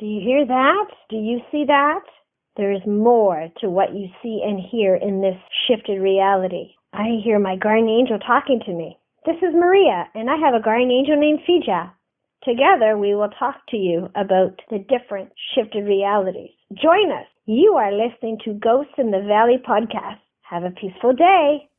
Do you hear that? Do you see that? There is more to what you see and hear in this shifted reality. I hear my guardian angel talking to me. This is Maria, and I have a guardian angel named Fija. Together, we will talk to you about the different shifted realities. Join us. You are listening to Ghosts in the Valley podcast. Have a peaceful day.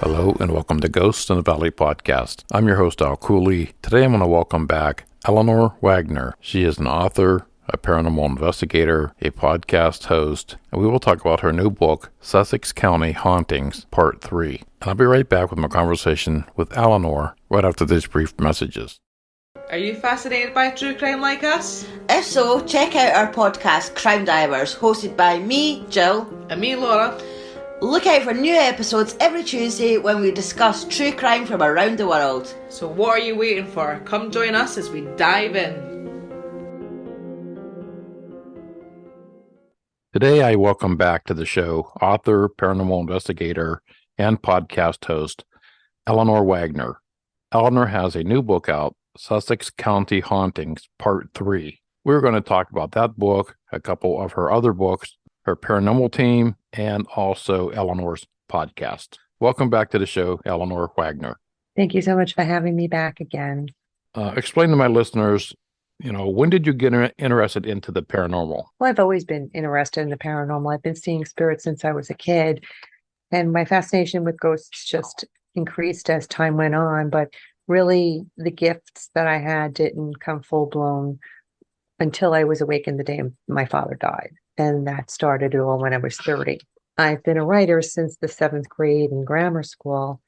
Hello and welcome to Ghosts in the Valley podcast. I'm your host, Al Cooley. Today I'm going to welcome back Eleanor Wagner. She is an author, a paranormal investigator, a podcast host, and we will talk about her new book, Sissex County Hauntings-Part 3. And I'll be right back with my conversation with Eleanor right after these brief messages. Are you fascinated by true crime like us? If so, check out our podcast, Crime Divers, hosted by me, Jill. And me, Laura. Look out for new episodes every Tuesday when we discuss true crime from around the world. So what are you waiting for? Come join us as we dive in. Today I welcome back to the show author, paranormal investigator, and podcast host, Eleanor Wagner. Eleanor has a new book out, Sissex County Hauntings, Part 3. We're going to talk about that book, a couple of her other books, her paranormal team, and also Eleanor's podcast. Welcome back to the show, Eleanor Wagner. Thank you so much for having me back again. Explain to my listeners, when did you get interested into the paranormal? Well, I've always been interested in the paranormal. I've been seeing spirits since I was a kid, and my fascination with ghosts just increased as time went on, but really the gifts that I had didn't come full-blown until I was awakened the day my father died. And that started all when I was 30. I've been a writer since the 7th grade in grammar school.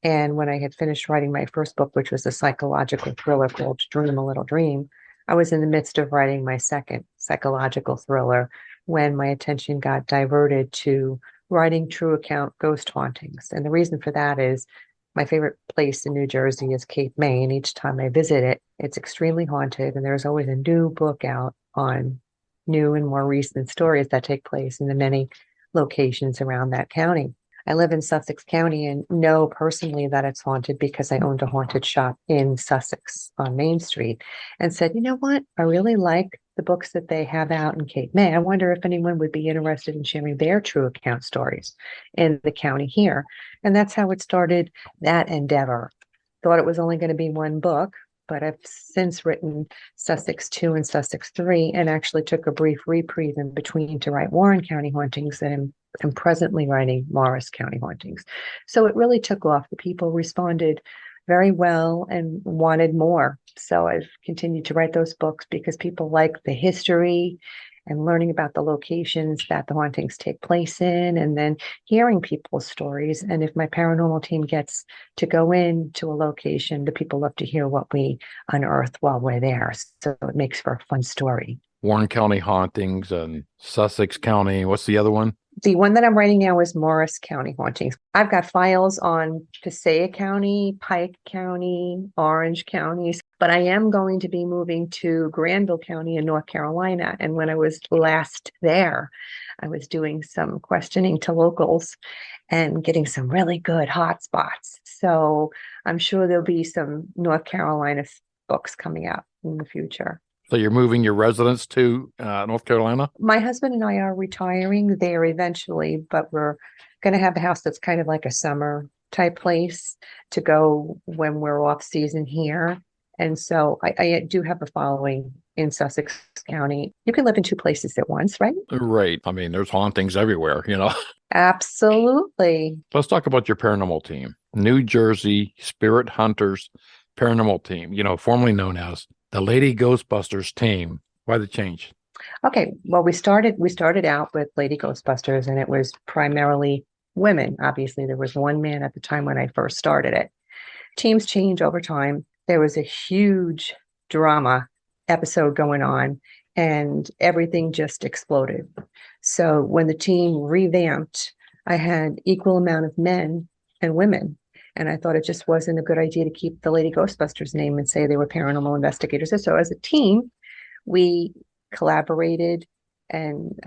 And when I had finished writing my first book, which was a psychological thriller called Dream a Little Dream, I was in the midst of writing my second psychological thriller when my attention got diverted to writing true account ghost hauntings. And the reason for that is my favorite place in New Jersey is Cape May. And each time I visit it, it's extremely haunted. And there's always a new book out on new and more recent stories that take place in the many locations around that county. I live in Sissex County and know personally that it's haunted because I owned a haunted shop in Sussex on Main Street and said, you know what? I really like the books that they have out in Cape May. I wonder if anyone would be interested in sharing their true account stories in the county here. And that's how it started, that endeavor. Thought it was only going to be one book, but I've since written Sussex 2 and Sussex 3 and actually took a brief reprieve in between to write Warren County Hauntings, and I'm presently writing Morris County Hauntings. So it really took off. The people responded very well and wanted more. So I've continued to write those books because people like the history and learning about the locations that the hauntings take place in, and then hearing people's stories. And if my paranormal team gets to go into a location, the people love to hear what we unearth while we're there. So it makes for a fun story. Warren County Hauntings and Sussex County. What's the other one? The one that I'm writing now is Morris County Hauntings. I've got files on Passaic County, Pike County, Orange counties, but I am going to be moving to Granville County in North Carolina. And when I was last there, I was doing some questioning to locals and getting some really good hot spots. So I'm sure there'll be some North Carolina books coming out in the future. So you're moving your residence to North Carolina? My husband and I are retiring there eventually, but we're going to have a house that's kind of like a summer type place to go when we're off season here. And so I do have a following in Sussex County. You can live in two places at once, right? Right. I mean, there's hauntings everywhere, Absolutely. Let's talk about your paranormal team. New Jersey Spirit Hunters Paranormal Team, formerly known as the Lady Ghostbusters team. Why the change? Okay, well, we started out with Lady Ghostbusters, and it was primarily women. Obviously, there was one man at the time when I first started it. Teams change over time. There was a huge drama episode going on, and everything just exploded. So when the team revamped, I had equal amount of men and women. And I thought it just wasn't a good idea to keep the Lady Ghostbusters name and say they were paranormal investigators. And so as a team, we collaborated and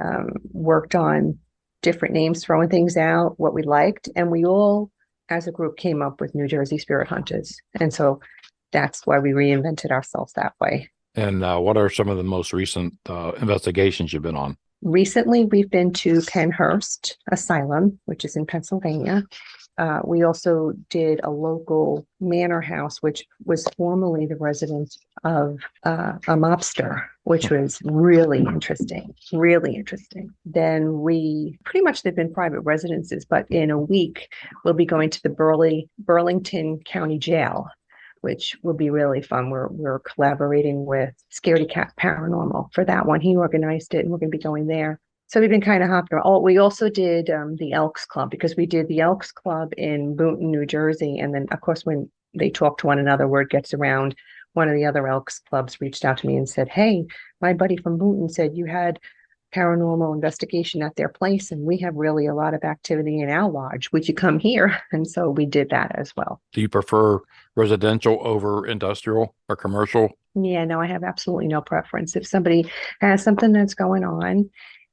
worked on different names, throwing things out, what we liked. And we all, as a group, came up with New Jersey Spirit Hunters. And so that's why we reinvented ourselves that way. And what are some of the most recent investigations you've been on? Recently, we've been to Penhurst Asylum, which is in Pennsylvania. We also did a local manor house, which was formerly the residence of a mobster, which was really interesting, really interesting. Then they've been private residences, but in a week, we'll be going to the Burlington County Jail, which will be really fun. We're collaborating with Scaredy Cat Paranormal for that one. He organized it, and we're going to be going there. So we've been kind of hopping around. Oh, we also did the Elks Club, because we did the Elks Club in Boonton, New Jersey. And then, of course, when they talk to one another, word gets around. One of the other Elks Clubs reached out to me and said, "Hey, my buddy from Boonton said you had paranormal investigation at their place, and we have really a lot of activity in our lodge. Would you come here?" And so we did that as well. Do you prefer residential over industrial or commercial? Yeah, no, I have absolutely no preference. If somebody has something that's going on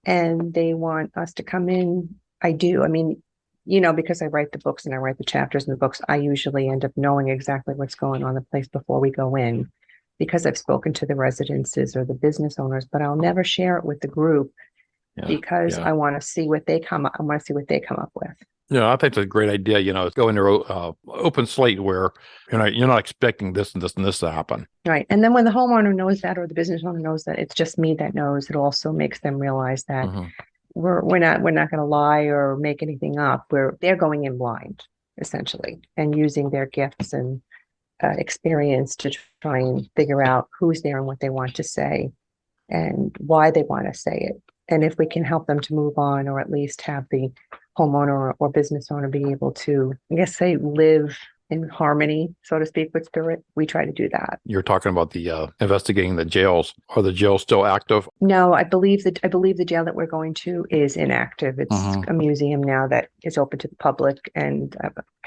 and they want us to come in, I do. I mean, because I write the books and I write the chapters in the books, I usually end up knowing exactly what's going on in the place before we go in, because I've spoken to the residences or the business owners, but I'll never share it with the group because I want to see what they come up with. Yeah, I think it's a great idea. Go in there open slate where you're not expecting this and this and this to happen. Right. And then when the homeowner knows that, or the business owner knows that it's just me that knows, it also makes them realize that we're not going to lie or make anything up. They're going in blind, essentially, and using their gifts and experience to try and figure out who's there and what they want to say and why they want to say it. And if we can help them to move on, or at least have the homeowner or business owner be able to, live in harmony, so to speak, with spirit, we try to do that. You're talking about the investigating the jails. Are the jails still active? No, I believe the jail that we're going to is inactive. It's a museum now that is open to the public and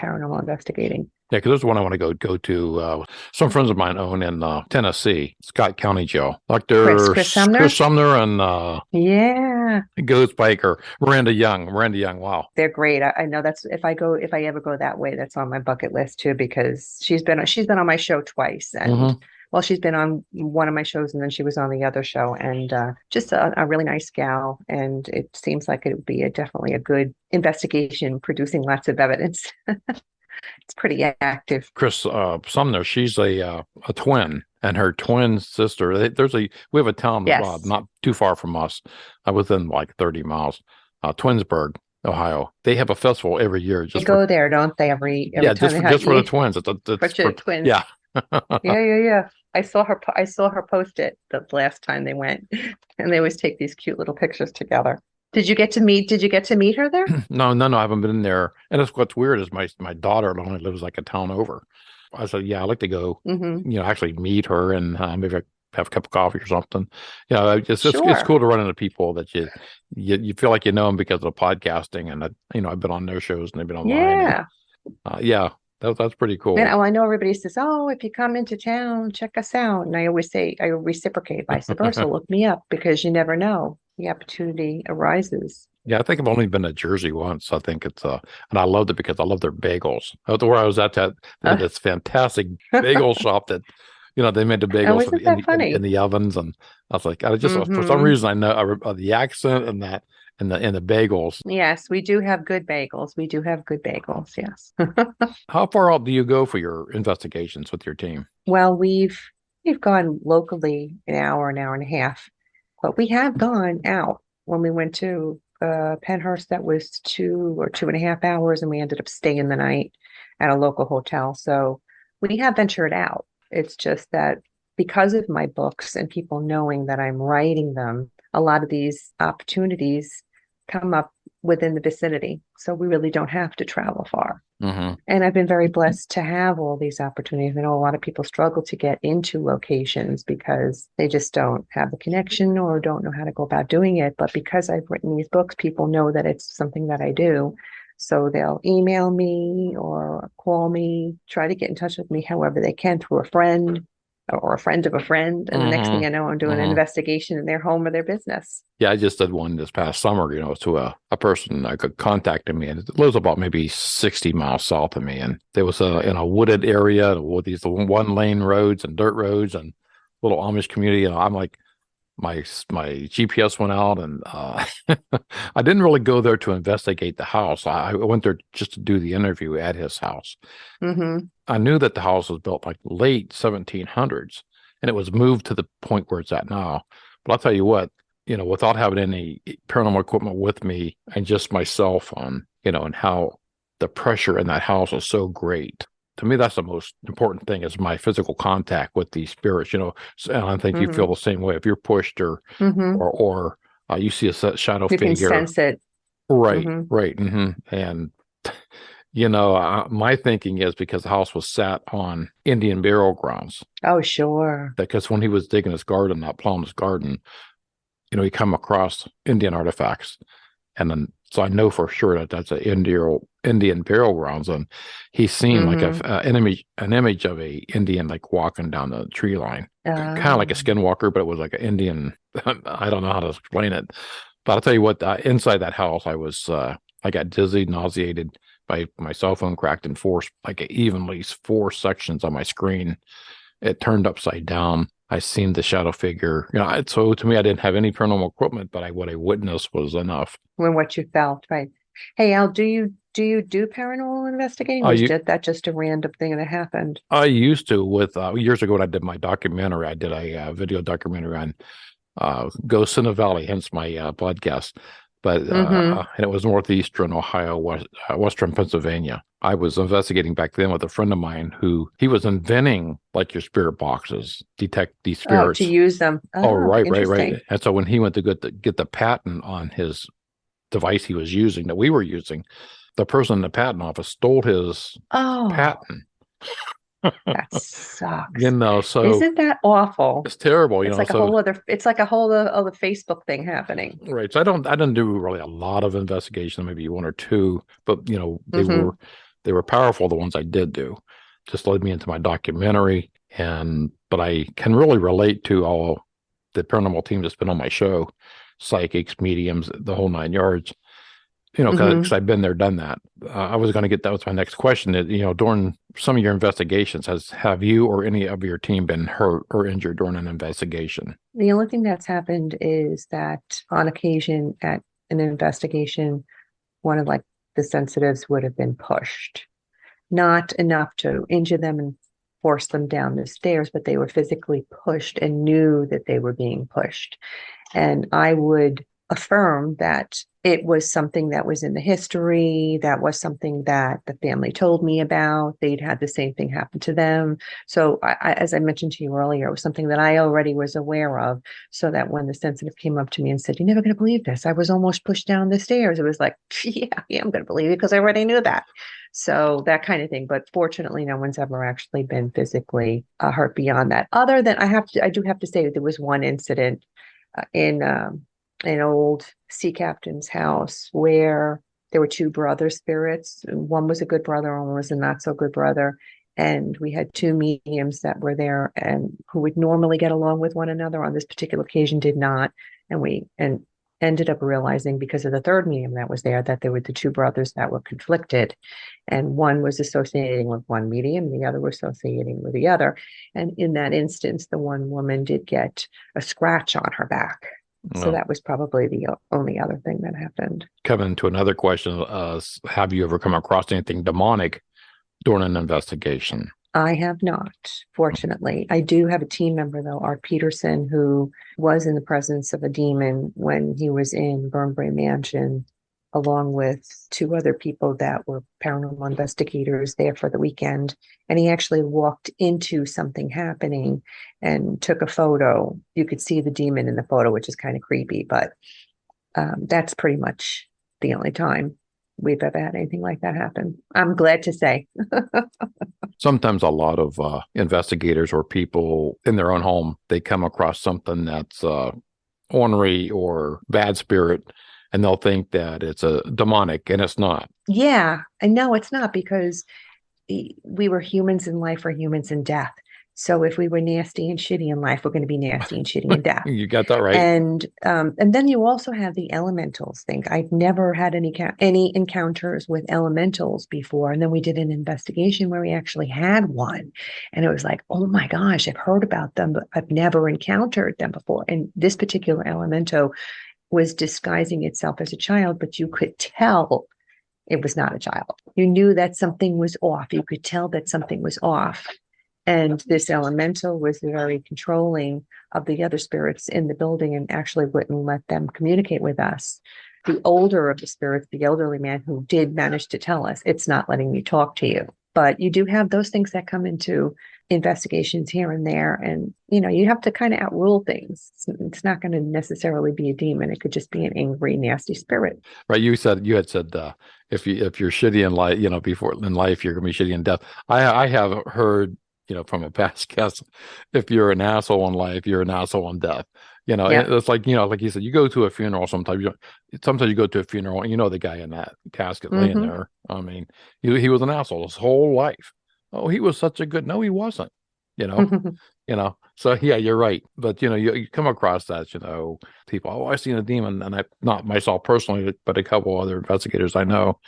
paranormal investigating. Yeah, because there's one I want to go to. Some friends of mine own in Tennessee, Scott County Jail. Dr. Chris Sumner? Chris Sumner and Ghost Baker, Miranda Young. Wow, they're great. I know that's if I ever go that way, that's on my bucket list too, because she's been on my show twice, and well, she's been on one of my shows, and then she was on the other show, and just a really nice gal. And it seems like it would be definitely a good investigation, producing lots of evidence. It's pretty active. Chris Sumner, she's a twin, and her twin sister. We have a town not too far from us, within like 30 miles, Twinsburg, Ohio. They have a festival every year. They go there, don't they? Every time just for the twins. For twins. Yeah. Yeah. I saw her post it the last time they went, and they always take these cute little pictures together. Did you get to meet her there? No, I haven't been there. And that's what's weird is my daughter only lives like a town over. I said, yeah, I'd like to go, actually meet her and maybe have a cup of coffee or something. It's cool to run into people that you feel like you know them because of the podcasting, and I've been on their shows and they've been online. Yeah. That's pretty cool. And I know everybody says, "Oh, if you come into town, check us out." And I always say, I reciprocate vice versa. Look me up, because you never know, the opportunity arises. Yeah, I think I've only been to Jersey once. I think it's and I loved it because I love their bagels. Where I was at, this fantastic bagel shop that they made the bagels in the ovens, and I was like, for some reason I know the accent and that. And the bagels. Yes, we do have good bagels. Yes. How far out do you go for your investigations with your team? Well, we've gone locally an hour and a half, but we have gone out. When we went to Penhurst, that was 2 or 2.5 hours, and we ended up staying the night at a local hotel. So we have ventured out. It's just that because of my books and people knowing that I'm writing them, a lot of these opportunities come up within the vicinity. So we really don't have to travel far. Mm-hmm. And I've been very blessed to have all these opportunities. I know a lot of people struggle to get into locations because they just don't have the connection or don't know how to go about doing it. But because I've written these books, people know that it's something that I do. So they'll email me or call me, try to get in touch with me however they can through a friend or a friend of a friend. And the next thing I know, I'm doing an investigation in their home or their business. Yeah, I just did one this past summer, to a person that could contacted me, and it lives about maybe 60 miles south of me. And there was in a wooded area with these one lane roads and dirt roads and little Amish community. And I'm like, my GPS went out, and I didn't really go there to investigate the house. I went there just to do the interview at his house. Mm-hmm. I knew that the house was built like late 1700s, and it was moved to the point where it's at now. But I'll tell you what, without having any paranormal equipment with me and just my cell phone, and how the pressure in that house is so great. To me, that's the most important thing, is my physical contact with these spirits, and I think you feel the same way. If you're pushed or you see a shadow you figure. You can sense it. Right, right. And, my thinking is because the house was sat on Indian burial grounds. Oh, sure. Because when he was digging his garden, plowing his garden, he come across Indian artifacts. And then, so I know for sure that that's an Indian burial grounds. And he's seen like an image of a Indian like walking down the tree line, kind of like a skinwalker, but it was like an Indian. I don't know how to explain it, but I'll tell you what, inside that house, I got dizzy, nauseated. My cell phone cracked in four sections on my screen. It turned upside down. I seen the shadow figure. So to me, I didn't have any paranormal equipment, but what I witnessed was enough. When what you felt, right? Hey, Al, do you do paranormal investigating? Or is that just a random thing that happened? I used to with years ago when I did my documentary. I did a video documentary on ghosts in the valley, hence my podcast. But and it was northeastern Ohio, western Pennsylvania. I was investigating back then with a friend of mine he was inventing like your spirit boxes, detect these spirits. To use them. Right. And so when he went to get the patent on his device he was using, that we were using, the person in the patent office stole his patent. That sucks. So isn't that awful? It's terrible. It's like a whole other Facebook thing happening. Right. So I didn't do really a lot of investigation, maybe one or two, but they were powerful. The ones I did do just led me into my documentary. But I can really relate to all the paranormal team that's been on my show, psychics, mediums, the whole nine yards. Because I've been there, done that. I was going to that was my next question. During some of your investigations, have you or any of your team been hurt or injured during an investigation? The only thing that's happened is that on occasion at an investigation, one of the sensitives would have been pushed. Not enough to injure them and force them down the stairs, but they were physically pushed and knew that they were being pushed. And I would affirm that it was something that was in the history, that was something that the family told me about. They'd had the same thing happen to them. So as I mentioned to you earlier, it was something that I already was aware of, so that when the sensitive came up to me and said, "You're never going to believe this, I was almost pushed down the stairs," it was like, yeah, I'm going to believe it because I already knew that. So that kind of thing. But fortunately, no one's ever actually been physically hurt beyond that. Other than I do have to say that there was one incident in an old sea captain's house where there were two brother spirits. One was a good brother, and one was a not so good brother. And we had two mediums that were there and who would normally get along with one another. On this particular occasion did not. And we ended up realizing, because of the third medium that was there, that there were the two brothers that were conflicted. And one was associating with one medium, the other was associating with the other. And in that instance, the one woman did get a scratch on her back. So that was probably the only other thing that happened. Coming to another question, have you ever come across anything demonic during an investigation? I have not, fortunately. I do have a team member, though, Art Peterson, who was in the presence of a demon when he was in Burnbrae Mansion along with two other people that were paranormal investigators there for the weekend. And he actually walked into something happening and took a photo. You could see the demon in the photo, which is kind of creepy, but that's pretty much the only time we've ever had anything like that happen. I'm glad to say. Sometimes a lot of investigators or people in their own home, they come across something that's ornery or bad spirit, and they'll think that it's a demonic, and it's not. Yeah, and no, it's not, because we were humans in life or humans in death. So if we were nasty and shitty in life, we're going to be nasty and shitty in death. You got that right. And then you also have the elementals thing. I've never had any encounters with elementals before. And then we did an investigation where we actually had one. And it was like, oh my gosh, I've heard about them, but I've never encountered them before. And this particular elemento was disguising itself as a child, but you could tell it was not a child. You knew that something was off. You could tell that something was off. And this elemental was very controlling of the other spirits in the building and actually wouldn't let them communicate with us. The older of the spirits, the elderly man who did manage to tell us, it's not letting me talk to you. But you do have those things that come into investigations here and there. And, you have to kind of outrule things. It's not going to necessarily be a demon. It could just be an angry, nasty spirit. Right. You had said if you're shitty in life, before in life, you're going to be shitty in death. I have heard, from a past guest, if you're an asshole in life, you're an asshole in death. Yeah. It's like, like you said, you go to a funeral sometimes. Sometimes you go to a funeral and the guy in that casket laying there. I mean, he was an asshole his whole life. Oh, he was such a good. No, he wasn't. So yeah, you're right. But you come across that, people. Oh, I seen a demon, and I not myself personally, but a couple other investigators I know.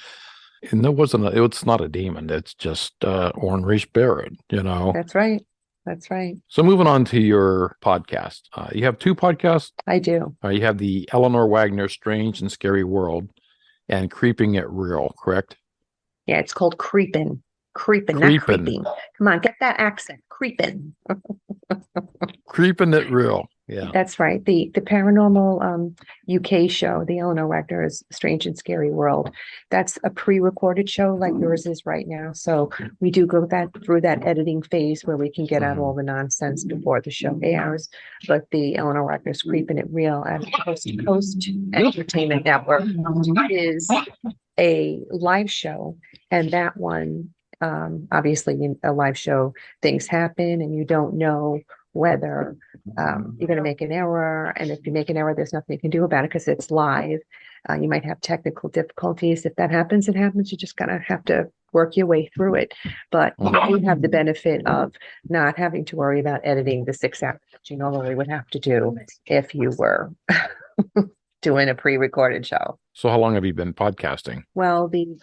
And it's not a demon. It's just ornery spirit, That's right. That's right. So moving on to your podcast. You have two podcasts? I do. You have the Eleanor Wagner Strange and Scary World and Creeping It Real, correct? Yeah, it's called Creeping. Creeping, not creeping. Come on, get that accent. Creeping. Creeping It Real. Yeah. That's right. The paranormal UK show, the Eleanor Wagner's Strange and Scary World, that's a pre-recorded show like yours is right now. So we do go through that editing phase where we can get out all the nonsense before the show airs. But the Eleanor Wagner's Creeping It Real at Coast to Coast Entertainment Network is a live show. And that one, obviously in a live show, things happen and you don't know whether you're going to make an error. And if you make an error, there's nothing you can do about it because it's live. You might have technical difficulties. If that happens, it happens. You just going to have to work your way through it. But you have the benefit of not having to worry about editing the 6 hours that you normally would have to do if you were doing a pre-recorded show. So how long have you been podcasting? Well, the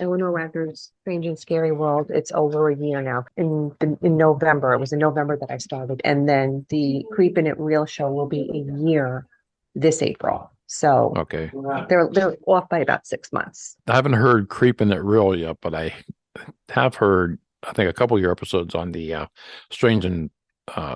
Eleanor Wagner's Strange and Scary World, it's over a year now. In November, it was in November that I started. And then the Creeping It Real show will be a year this April. So okay, they're off by about 6 months. I haven't heard Creeping It Real yet, but I have heard, I think, a couple of your episodes on the Strange and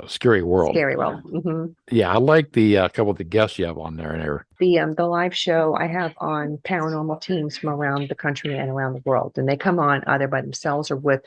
Scary World. Scary World. Mm-hmm. Yeah, I like the couple of the guests you have on there and here. The live show I have on paranormal teams from around the country and around the world, and they come on either by themselves or with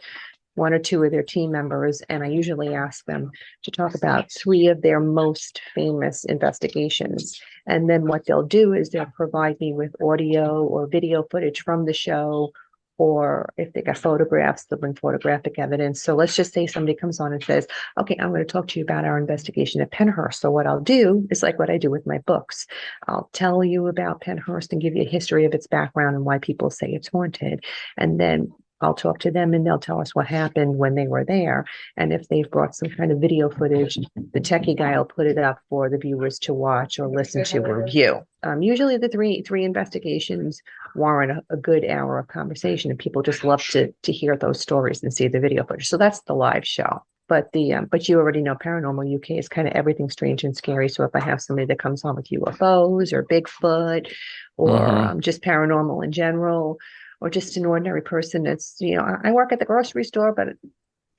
one or two of their team members, and I usually ask them to talk about 3 of their most famous investigations. And then what they'll do is they'll provide me with audio or video footage from the show, or if they got photographs, they'll bring photographic evidence. So let's just say somebody comes on and says, okay, I'm going to talk to you about our investigation at Penhurst. So what I'll do is like what I do with my books. I'll tell you about Penhurst and give you a history of its background and why people say it's haunted. And then I'll talk to them and they'll tell us what happened when they were there. And if they've brought some kind of video footage, the techie guy will put it up for the viewers to watch or listen to or review. Usually the three investigations warrant a good hour of conversation, and people just love to hear those stories and see the video footage. So that's the live show. But but you already know Paranormal UK is kind of everything strange and scary. So if I have somebody that comes on with UFOs or Bigfoot or just paranormal in general, or just an ordinary person that's, I work at the grocery store, but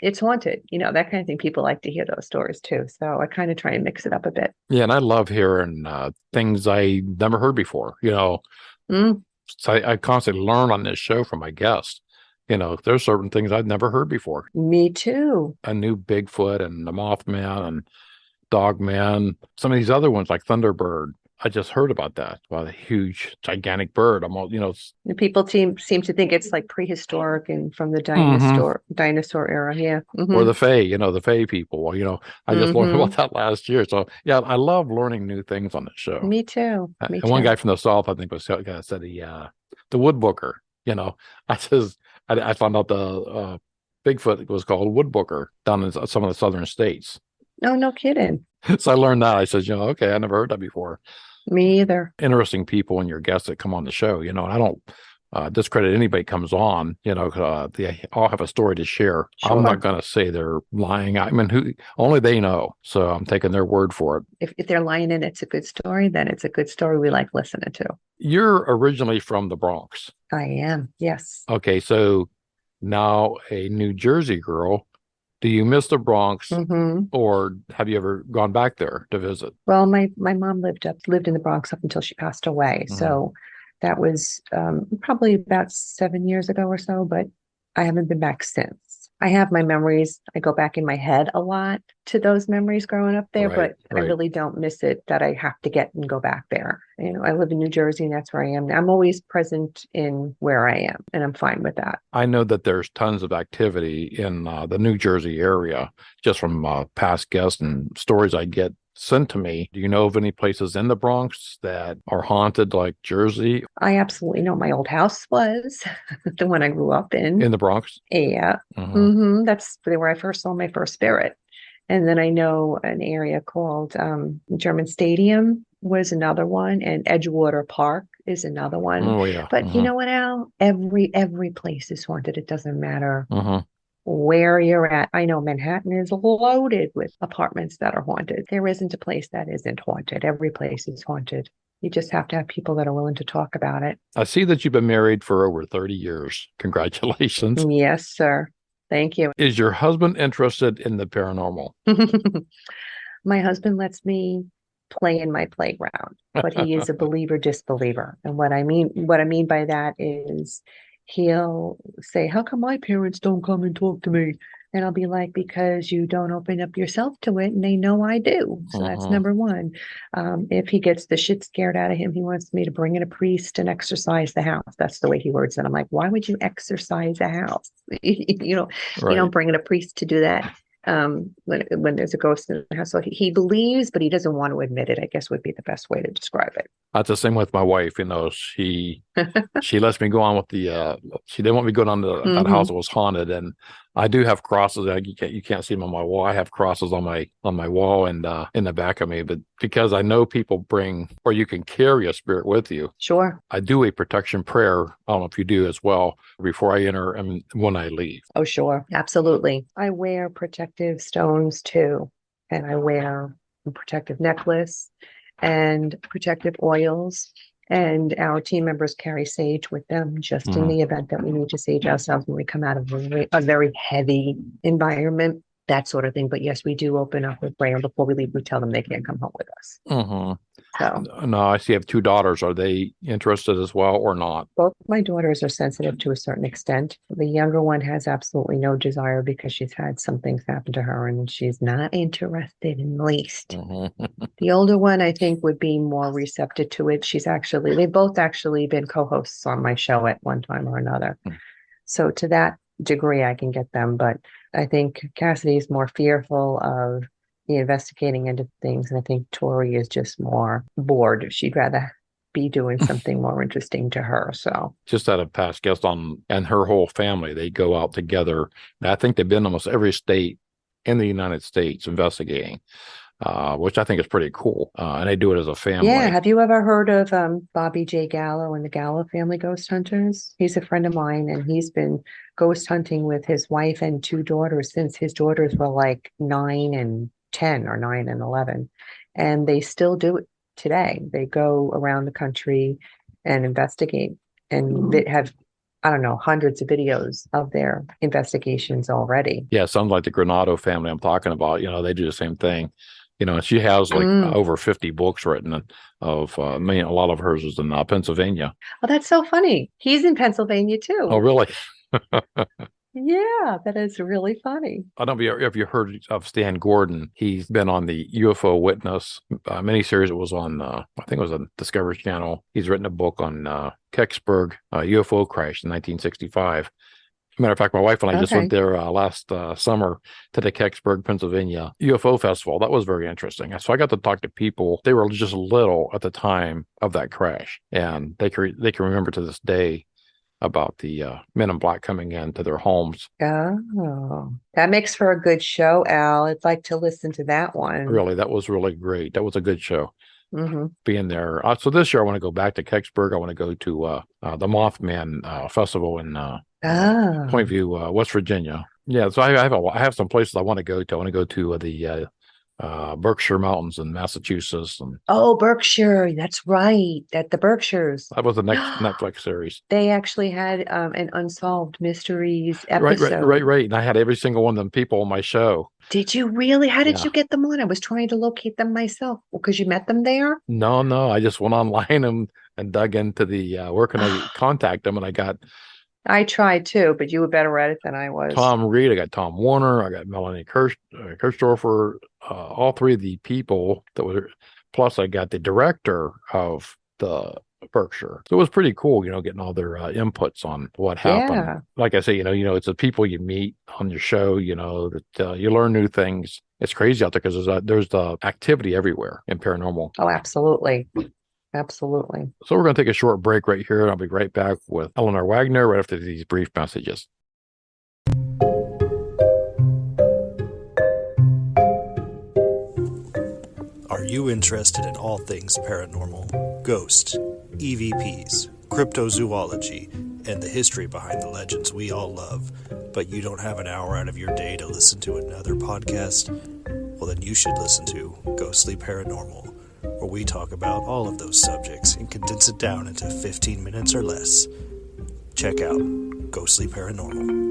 it's haunted, that kind of thing. People like to hear those stories too. So I kind of try and mix it up a bit. Yeah, and I love hearing things I never heard before, So I constantly learn on this show from my guests. There's certain things I'd never heard before. Me too. I knew Bigfoot and the Mothman and Dogman. Some of these other ones like Thunderbird. I just heard about that. Wow, a huge, gigantic bird. I'm all, The people seem to think it's like prehistoric and from the Mhm. dinosaur era. Yeah. Or the Fae, the Fae people. Well, I just learned about Mhm. that last year. So yeah, I love learning new things on the show. Me too. Me And one too. guy from the South, I think, said the woodbooker. I found out the Bigfoot was called woodbooker down in some of the southern states. Oh, no kidding. So I learned that. I said, okay, I never heard that before. Me either. Interesting people and your guests that come on the show, and I don't discredit anybody comes on, they all have a story to share. Sure. I'm not going to say they're lying. I mean, only they know. So I'm taking their word for it. If they're lying and it's a good story, then it's a good story we like listening to. You're originally from the Bronx. I am. Yes. Okay. So now a New Jersey girl. Do you miss the Bronx, Mm-hmm. or have you ever gone back there to visit? Well, my mom lived in the Bronx up until she passed away. Mhm. So that was probably about 7 years ago or so, but I haven't been back since. I have my memories. I go back in my head a lot to those memories growing up there, Right, but I right. really don't miss it that I have to get and go back there. I live in New Jersey and that's where I am. I'm always present in where I am, and I'm fine with that. I know that there's tons of activity in the New Jersey area, just from past guests and stories I get sent to me. Do you know of any places in the Bronx that are haunted like Jersey? I absolutely know my old house was the one I grew up in. In the Bronx? Yeah. Mhm. That's where I first saw my first spirit. And then I know an area called German Stadium was another one, and Edgewater Park is another one. Oh, yeah. But you know what, Al? Every place is haunted. It doesn't matter Mhm. where you're at. I know Manhattan is loaded with apartments that are haunted. There isn't a place that isn't haunted. Every place is haunted. You just have to have people that are willing to talk about it. I see that you've been married for over 30 years. Congratulations. Yes, sir. Thank you. Is your husband interested in the paranormal? My husband lets me play in my playground, but he is a believer disbeliever. And what I mean by that is he'll say, "How come my parents don't come and talk to me?" And I'll be like, "Because you don't open up yourself to it, and they know I do." So that's Mhm. number one. If he gets the shit scared out of him, he wants me to bring in a priest and exorcise the house. That's the way he words it. I'm like, why would you exorcise a house? You know, you Right. don't bring in a priest to do that. When there's a ghost in the house. So he believes, but he doesn't want to admit it, I guess would be the best way to describe it. That's the same with my wife. She lets me go on with she didn't want me to go down to that house that was haunted. And I do have crosses. You can't see them on my wall. I have crosses on my wall and in the back of me. But because I know people bring, or you can carry a spirit with you. Sure. I do a protection prayer. I don't know if you do as well, before I enter and when I leave. Oh, sure. Absolutely. I wear protective stones too. And I wear a protective necklace and protective oils. And our team members carry sage with them just in the event that we need to sage ourselves when we come out of a very heavy environment, that sort of thing. But yes, we do open up with prayer before we leave. We tell them they can't come home with us. Mm-hmm. So no, I see you have two daughters. Are they interested as well or not? both my daughters are sensitive to a certain extent. The younger one has absolutely no desire because she's had some things happen to her and she's not interested in the least. Mm-hmm. The older one, I think, would be more receptive to it. They've both actually been co-hosts on my show at one time or another. So to that degree, I can get them. But I think Cassidy is more fearful of the investigating end of things. And I think Tori is just more bored. She'd rather be doing something more interesting to her. So just had a past guest on, and her whole family, they go out together. And I think they've been almost every state in the United States investigating, which I think is pretty cool. And they do it as a family. yeah. Have you ever heard of Bobby J. Gallo and the Gallo family ghost hunters? He's a friend of mine, and he's been ghost hunting with his wife and two daughters since his daughters were like 9 and 10 or 9 and 11. And they still do it today. They go around the country and investigate, and they have, I don't know, hundreds of videos of their investigations already. Yeah, sounds like the Granado family I'm talking about. They do the same thing. And she has like Mm. over 50 books written of, I mean, a lot of hers is in Pennsylvania. Oh, that's so funny. He's in Pennsylvania Oh, too. really? Yeah, that is really funny. I don't know if you heard of Stan Gordon. He's been on the UFO Witness miniseries. It was on, I think it was on Discovery Channel. He's written a book on Kecksburg UFO crash in 1965. Matter of fact, my wife and I just went Okay. there last summer to the Kecksburg, Pennsylvania UFO Festival. That was very interesting. So I got to talk to people. They were just little at the time of that crash, and they can remember to this day about the men in black coming into their homes. Oh, that makes for a good show, Al. I'd like to listen to that one. Really, that was really great. That was a good show. Mm-hmm. Being there. So this year I want to go back to Kecksburg. I want to go to the Mothman Festival in Point View, West Virginia. Yeah, so I have some places I want to go to. I want to go to the Berkshire Mountains in Massachusetts, and Oh, Berkshire. That's right. At the Berkshires. that was the next Netflix series. They actually had an Unsolved Mysteries Right, episode. right. And I had every single one of them people on my show. Did you really? How did Yeah. you get them on? I was trying to locate them myself. Because you met them there? No, I just went online and dug into the where can I contact them, and I got I tried too, but you were better at it than I was. Tom Reed, I got Tom Warner, I got Melanie Kirchdorfer, all three of the people that were, plus I got the director of the Berkshire. So it was pretty cool, getting all their inputs on what happened. Yeah. Like I say, it's the people you meet on your show, that you learn new things. It's crazy out there because there's the activity everywhere in paranormal. Oh, absolutely. Absolutely. So we're going to take a short break right here, and I'll be right back with Eleanor Wagner right after these brief messages. Are you interested in all things paranormal, ghosts, EVPs, cryptozoology, and the history behind the legends we all love, but you don't have an hour out of your day to listen to another podcast? Well, then you should listen to Ghostly Paranormal, where we talk about all of those subjects and condense it down into 15 minutes or less. Check out Ghostly Paranormal.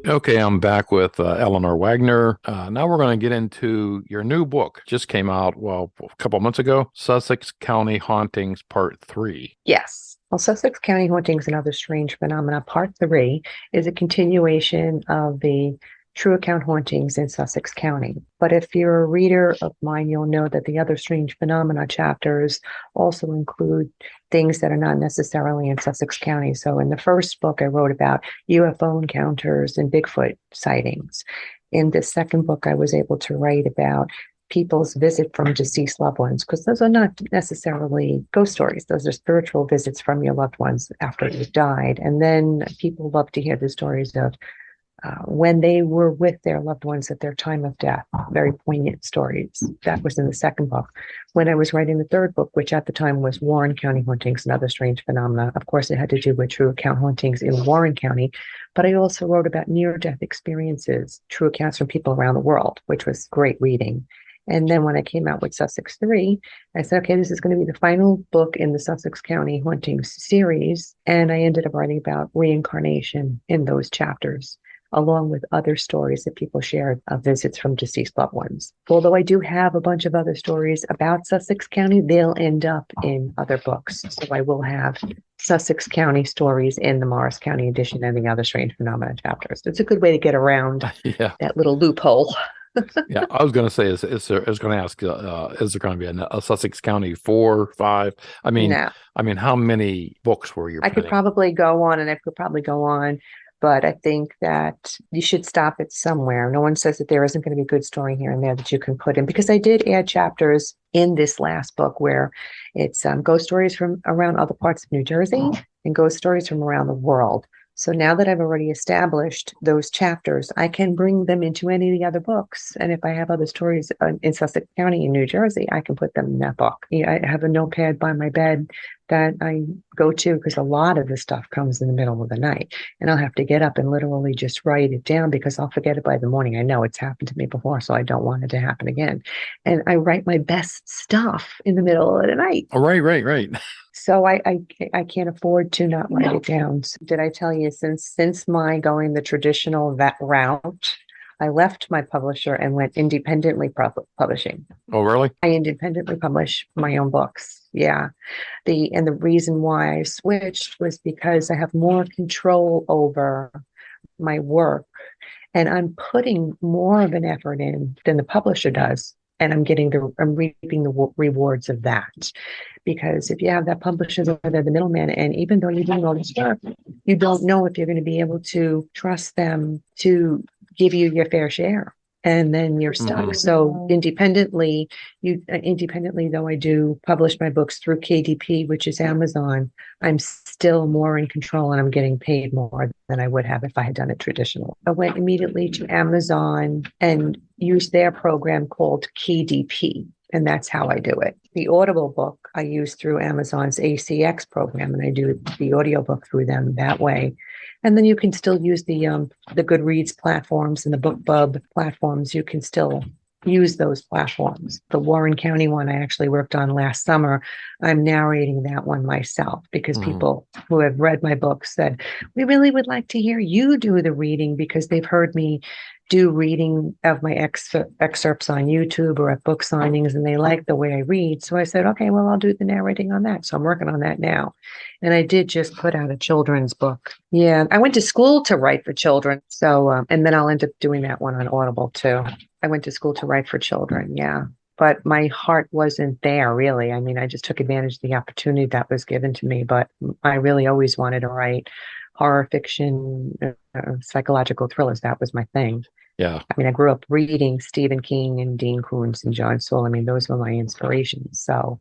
Okay, I'm back with Eleanor Wagner. Now we're going to get into your new book. Just came out, a couple of months ago, Sissex County Hauntings Part 3. Yes. Well, Sussex County Hauntings and Other Strange Phenomena Part 3 is a continuation of the True Account Hauntings in Sussex County. But if you're a reader of mine, you'll know that the Other Strange Phenomena chapters also include things that are not necessarily in Sussex County. So in the first book, I wrote about UFO encounters and Bigfoot sightings. In the second book, I was able to write about people's visit from deceased loved ones, because those are not necessarily ghost stories. Those are spiritual visits from your loved ones after you've died. And then people love to hear the stories of when they were with their loved ones at their time of death. Very poignant stories. That was in the second book. When I was writing the third book, which at the time was Warren County Hauntings and Other Strange Phenomena, of course, it had to do with true account hauntings in Warren County, but I also wrote about near-death experiences, true accounts from people around the world, which was great reading. And then when I came out with Sussex 3, I said, okay, this is going to be the final book in the Sussex County Hauntings series. And I ended up writing about reincarnation in those chapters, along with other stories that people shared of visits from deceased loved ones. Although I do have a bunch of other stories about Sussex County, they'll end up in other books. So I will have Sussex County stories in the Morris County edition and the Other Strange Phenomena chapters. It's a good way to get around that little loophole. Yeah, I was going to say, is there going to ask, is there going to be a Sussex County 4, 5? I mean, No. How many books were you? I could probably go on, but I think that you should stop it somewhere. No one says that there isn't going to be a good story here and there that you can put in, because I did add chapters in this last book where it's ghost stories from around other parts of New Jersey and ghost stories from around the world. So now that I've already established those chapters, I can bring them into any of the other books. And if I have other stories in Sussex County in New Jersey, I can put them in that book. I have a notepad by my bed that I go to, because a lot of the stuff comes in the middle of the night. And I'll have to get up and literally just write it down, because I'll forget it by the morning. I know it's happened to me before, so I don't want it to happen again. And I write my best stuff in the middle of the night. Oh, right. So I can't afford to not write it down. So did I tell you, since my going the traditional route I left my publisher and went independently publishing. Oh, really? I independently publish my own books. Yeah. The reason why I switched was because I have more control over my work, and I'm putting more of an effort in than the publisher does. And I'm reaping the rewards of that. Because if you have that publisher, they're the middleman, and even though you're doing all this work, you don't know if you're going to be able to trust them to give you your fair share. And then you're stuck. Mhm. So independently, though I do publish my books through KDP, which is Amazon, I'm still more in control, and I'm getting paid more than I would have if I had done it traditional. I went immediately to Amazon and used their program called KDP. And that's how I do it. The Audible book I use through Amazon's ACX program, and I do the audiobook through them that way. And then you can still use the Goodreads platforms and the BookBub platforms. You can still use those platforms. The Warren County one I actually worked on last summer, I'm narrating that one myself because people who have read my book said, we really would like to hear you do the reading, because they've heard me do reading of my excerpts on YouTube or at book signings, and they like the way I read. So I said, okay, well, I'll do the narrating on that. So I'm working on that now. And I did just put out a children's book. Yeah, I went to school to write for children. So, and then I'll end up doing that one on Audible too. I went to school to write for children. Yeah. But my heart wasn't there, really. I mean, I just took advantage of the opportunity that was given to me. But I really always wanted to write horror fiction, psychological thrillers. That was my thing. Yeah. I mean, I grew up reading Stephen King and Dean Koontz and John Saul. I mean, those were my inspirations. So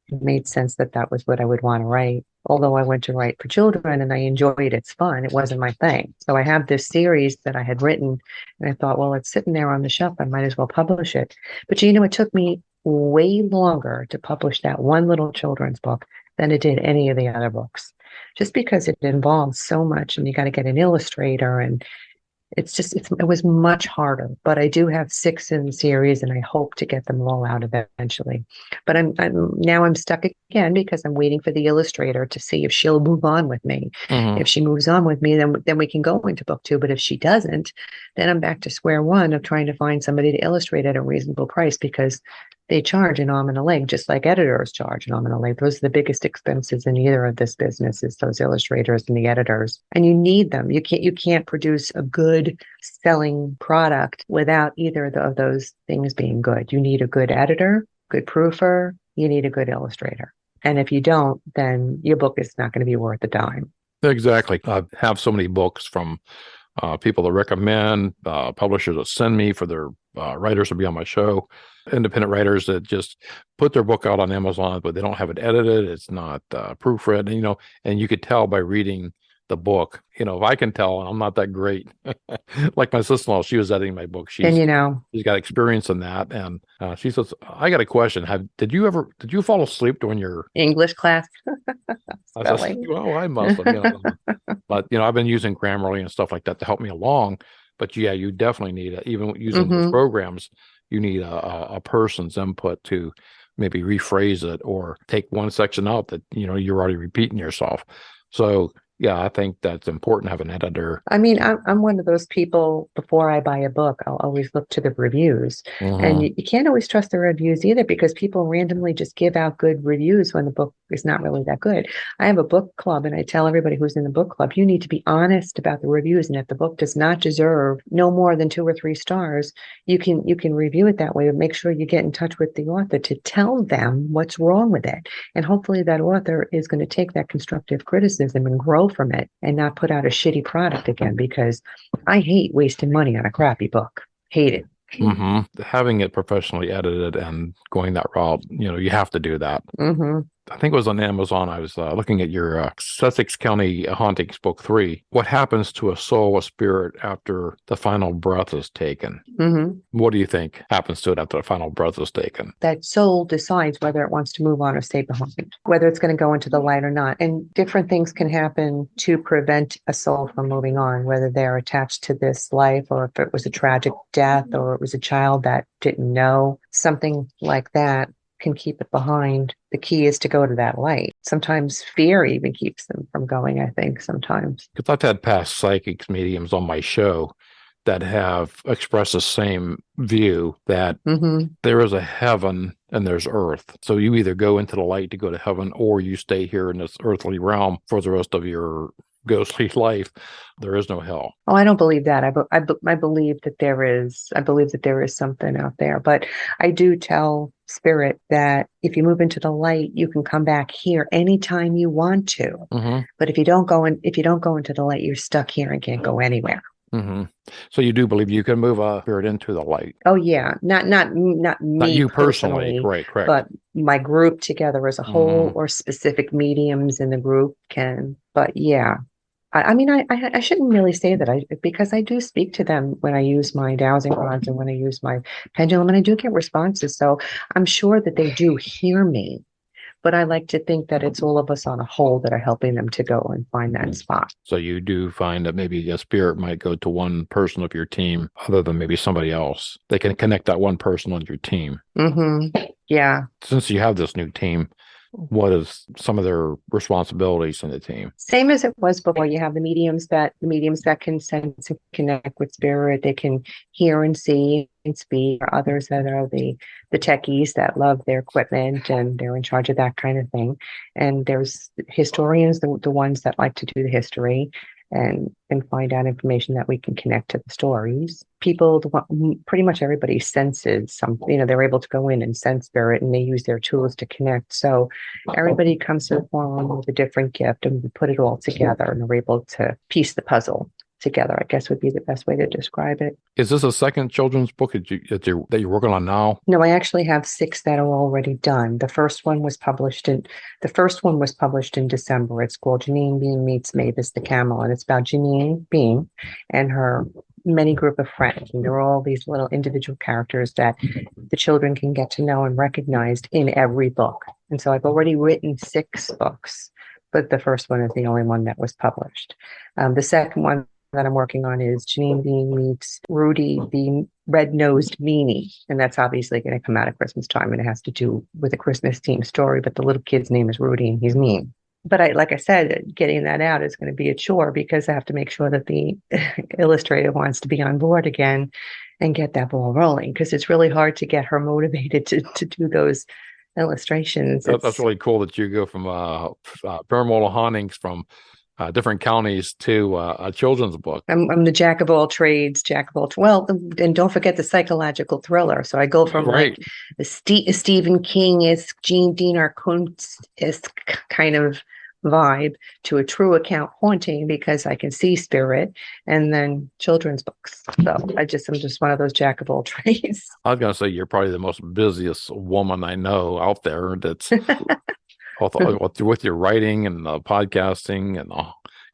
it made sense that that was what I would want to write. Although I went to write for children and I enjoyed it. It's fun. It wasn't my thing. So I have this series that I had written, and I thought, well, it's sitting there on the shelf. I might as well publish it. But, you know, it took me way longer to publish that one little children's book than it did any of the other books, just because it involves so much, and you got to get an illustrator, and it was much harder. But I do have 6 in the series, and I hope to get them all out eventually. But I'm stuck again because I'm waiting for the illustrator to see if she'll move on with me. If she moves on with me, then we can go into book 2. But if she doesn't, then I'm back to square one of trying to find somebody to illustrate at a reasonable price, because they charge an arm and a leg, just like editors charge an arm and a leg. Those are the biggest expenses in either of this business, is those illustrators and the editors. And you need them. You can't produce a good selling product without either of those things being good. You need a good editor, good proofer. You need a good illustrator. And if you don't, then your book is not going to be worth a dime. Exactly. I have so many books from people that recommend, publishers that send me for their writers to be on my show, independent writers that just put their book out on Amazon, but they don't have it edited. It's not proofread, and you could tell by reading the book. If I can tell, and I'm not that great, like my sister-in-law, she was editing my book. She's got experience in that. And she says, I got a question. Did you fall asleep during your English class? I said, well, I must have, but I've been using Grammarly and stuff like that to help me along. But yeah, you definitely need even using those programs, you need a person's input to maybe rephrase it or take one section out that, you're already repeating yourself. So yeah, I think that's important to have an editor. I mean, I'm one of those people, before I buy a book, I'll always look to the reviews. And you can't always trust the reviews either, because people randomly just give out good reviews when the book is not really that good. I have a book club, and I tell everybody who's in the book club, you need to be honest about the reviews. And if the book does not deserve no more than 2 or 3 stars, you can review it that way, but make sure you get in touch with the author to tell them what's wrong with it. And hopefully that author is going to take that constructive criticism and grow from it, and not put out a shitty product again, because I hate wasting money on a crappy book. Hate it. Having it professionally edited and going that route, you have to do that. I think it was on Amazon. I was looking at your Sissex County Hauntings Book 3. What happens to a soul, a spirit, after the final breath is taken? What do you think happens to it after the final breath is taken? That soul decides whether it wants to move on or stay behind, whether it's going to go into the light or not. And different things can happen to prevent a soul from moving on, whether they're attached to this life, or if it was a tragic death, or it was a child that didn't know. Something like that can keep it behind. The key is to go to that light. Sometimes fear even keeps them from going, I think, sometimes. Because I've had past psychics, mediums on my show that have expressed the same view that there is a heaven and there's earth. So you either go into the light to go to heaven, or you stay here in this earthly realm for the rest of your ghostly life. There is no hell. Oh, I don't believe that. I believe that there is. I believe that there is something out there. But I do tell spirit that if you move into the light, you can come back here anytime you want to. But if you don't go into the light, you're stuck here and can't go anywhere. So you do believe you can move a spirit into the light? Oh yeah, not me you personally, right? Correct. But my group together as a whole, or specific mediums in the group can. But yeah. I mean, I shouldn't really say that because I do speak to them when I use my dowsing rods and when I use my pendulum, and I do get responses. So I'm sure that they do hear me, but I like to think that it's all of us on a whole that are helping them to go and find that spot. So you do find that maybe a spirit might go to one person of your team other than maybe somebody else. They can connect that one person on your team. Yeah. Since you have this new team, what is some of their responsibilities in the team? Same as it was before. You have the mediums that can sense and connect with spirit. They can hear and see and speak. Others that are the techies that love their equipment and they're in charge of that kind of thing. And there's historians, the ones that like to do the history and find out information that we can connect to the stories. People, pretty much everybody senses something, they're able to go in and sense spirit, and they use their tools to connect. So everybody comes to the forum with a different gift, and we put it all together and are able to piece the puzzle together, I guess would be the best way to describe it. Is this a second children's book that you're working on now? No, I actually have 6 that are already done. The first one was published in December. It's called Janine Bean Meets Mavis the Camel, and it's about Janine Bean and her many group of friends. And they're all these little individual characters that the children can get to know and recognize in every book. And so I've already written 6 books, but the first one is the only one that was published. The second one that I'm working on is Janine Bean Meets Rudy the Red-Nosed Meanie. And that's obviously going to come out at Christmas time, and it has to do with a Christmas themed story, but the little kid's name is Rudy and he's mean. But like I said, getting that out is going to be a chore because I have to make sure that the illustrator wants to be on board again and get that ball rolling, because it's really hard to get her motivated to do those illustrations. That's really cool that you go from paranormal hauntings from different counties to a children's book. I'm the jack of all trades, well, and don't forget the psychological thriller. So I go from like the Stephen King-esque, Jean Diener Kuntz-esque kind of vibe to a true account haunting, because I can see spirit, and then children's books. So I'm just one of those jack of all trades. I was going to say you're probably the most busiest woman I know out there that's with your writing and podcasting and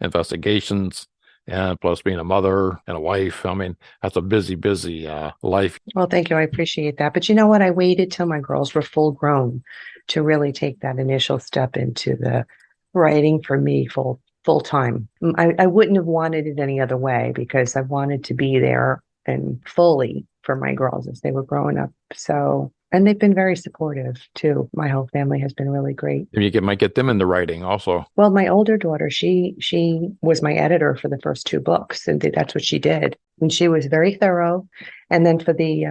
investigations, and plus being a mother and a wife. I mean, that's a busy life. Well, thank you. I appreciate that. But you know what? I waited till my girls were full grown to really take that initial step into the writing for me full time. I wouldn't have wanted it any other way, because I wanted to be there and fully for my girls as they were growing up. So, and they've been very supportive too. My whole family has been really great. And you might get them into writing also. Well, my older daughter, she was my editor for the first 2 books, and that's what she did. And she was very thorough. And then for the,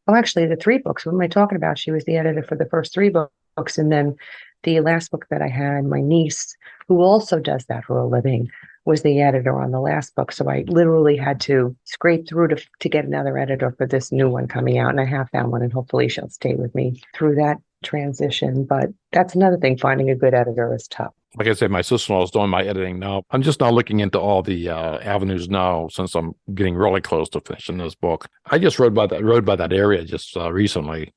the 3 books, what am I talking about? She was the editor for the first 3 books. And then the last book that I had, my niece, who also does that for a living, was the editor on the last book. So I literally had to scrape through to get another editor for this new one coming out. And I have found one, and hopefully she'll stay with me through that transition. But that's another thing. Finding a good editor is tough. Like I said, my sister-in-law is doing my editing now. I'm just now looking into all the avenues now, since I'm getting really close to finishing this book. I just rode by that area just recently.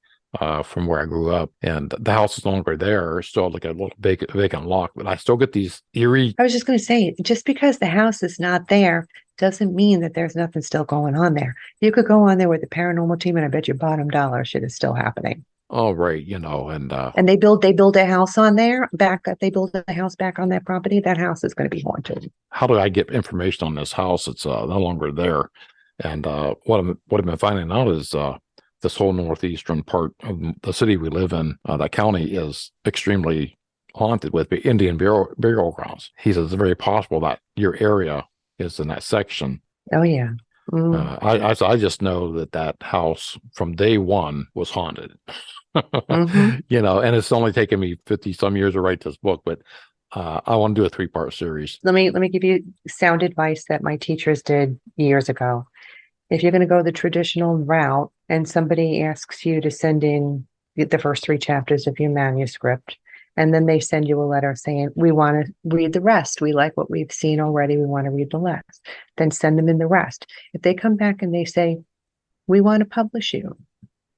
From where I grew up, and the house is no longer there. It's still like a little vacant lot, but I still get these eerie. I was just going to say, just because the house is not there doesn't mean that there's nothing still going on there. You could go on there with the paranormal team, and I bet your bottom dollar shit is still happening. Oh, right, and they build a house on there they build a house back on that property. That house is going to be haunted. How do I get information on this house? It's no longer there, and what I've been finding out is this whole northeastern part of the city we live in, that county is extremely haunted with Indian burial grounds. He says it's very possible that your area is in that section. Oh, yeah. I just know that house from day one was haunted. And it's only taken me 50 some years to write this book, but I want to do a 3-part series. Let me give you sound advice that my teachers did years ago. If you're going to go the traditional route and somebody asks you to send in the first 3 chapters of your manuscript, and then they send you a letter saying, we want to read the rest. We like what we've seen already. We want to read the rest. Then send them in the rest. If they come back and they say, we want to publish you,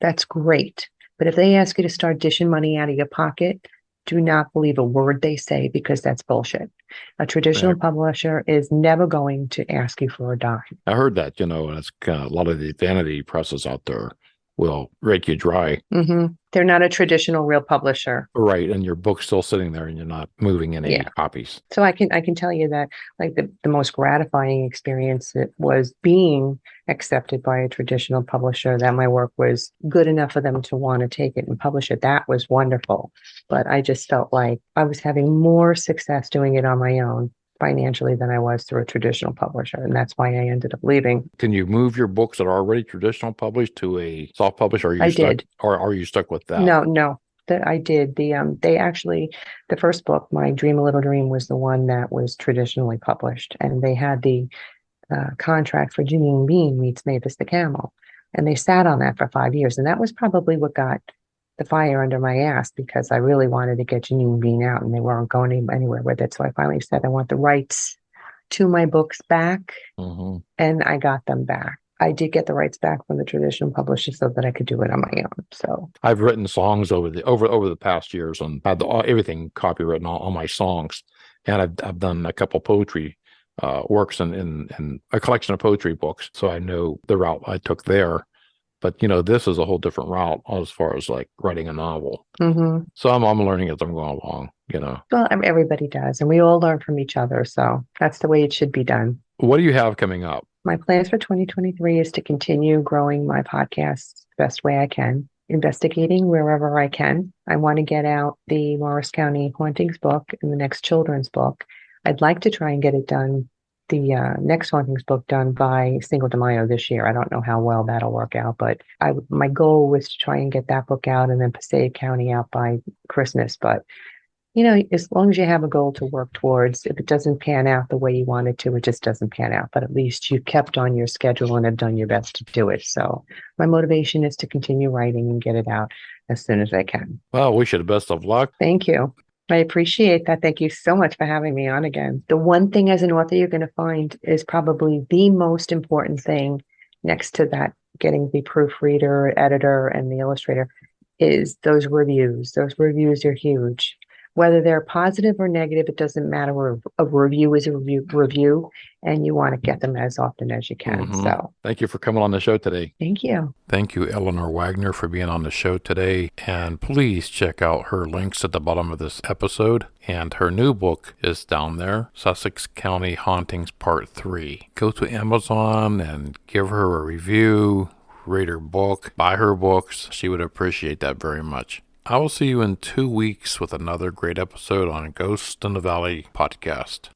that's great. But if they ask you to start dishing money out of your pocket, do not believe a word they say, because that's bullshit. A traditional publisher is never going to ask you for a dime. I heard that, and it's kind of a lot of the vanity presses out there will rake you dry. They're not a traditional real publisher. Right. And your book's still sitting there and you're not moving any copies. So I can tell you that, like, the most gratifying experience was being accepted by a traditional publisher, that my work was good enough for them to want to take it and publish it. That was wonderful. But I just felt like I was having more success doing it on my own financially than I was through a traditional publisher. And that's why I ended up leaving. Can you move your books that are already traditional published to a self-published? I did. Or are you stuck with that? No. That I did. They actually, the first book, My Dream a Little Dream, was the one that was traditionally published. And they had the contract for Janine Bean meets Mavis the Camel. And they sat on that for 5 years. And that was probably what got the fire under my ass, because I really wanted to get Janine Bean out and they weren't going anywhere with it. So I finally said, I want the rights to my books back. And I got them back. I did get the rights back from the traditional publisher so that I could do it on my own. So I've written songs over the past years and had everything copywritten, all my songs. And I've done a couple poetry works in a collection of poetry books. So I know the route I took there. But, this is a whole different route as far as like writing a novel. So I'm learning as I'm going along, Well, everybody does. And we all learn from each other. So that's the way it should be done. What do you have coming up? My plans for 2023 is to continue growing my podcast the best way I can, investigating wherever I can. I want to get out the Morris County Hauntings book and the next children's book. I'd like to try and get it done, the next Hauntings book done by Cinco de Mayo this year. I don't know how well that'll work out, but my goal was to try and get that book out and then Passaic County out by Christmas. But, as long as you have a goal to work towards, if it doesn't pan out the way you want it to, it just doesn't pan out. But at least you kept on your schedule and have done your best to do it. So my motivation is to continue writing and get it out as soon as I can. Well, wish you the best of luck. Thank you. I appreciate that. Thank you so much for having me on again. The one thing as an author you're going to find is probably the most important thing next to that, getting the proofreader, editor, and the illustrator, is those reviews. Those reviews are huge. Whether they're positive or negative, it doesn't matter. A review is a review, and you want to get them as often as you can. So thank you for coming on the show today. Thank you. Thank you, Eleanor Wagner, for being on the show today. And please check out her links at the bottom of this episode. And her new book is down there, Sissex County Hauntings-Part 3. Go to Amazon and give her a review, rate her book, buy her books. She would appreciate that very much. I will see you in 2 weeks with another great episode on Ghost in the Valley podcast.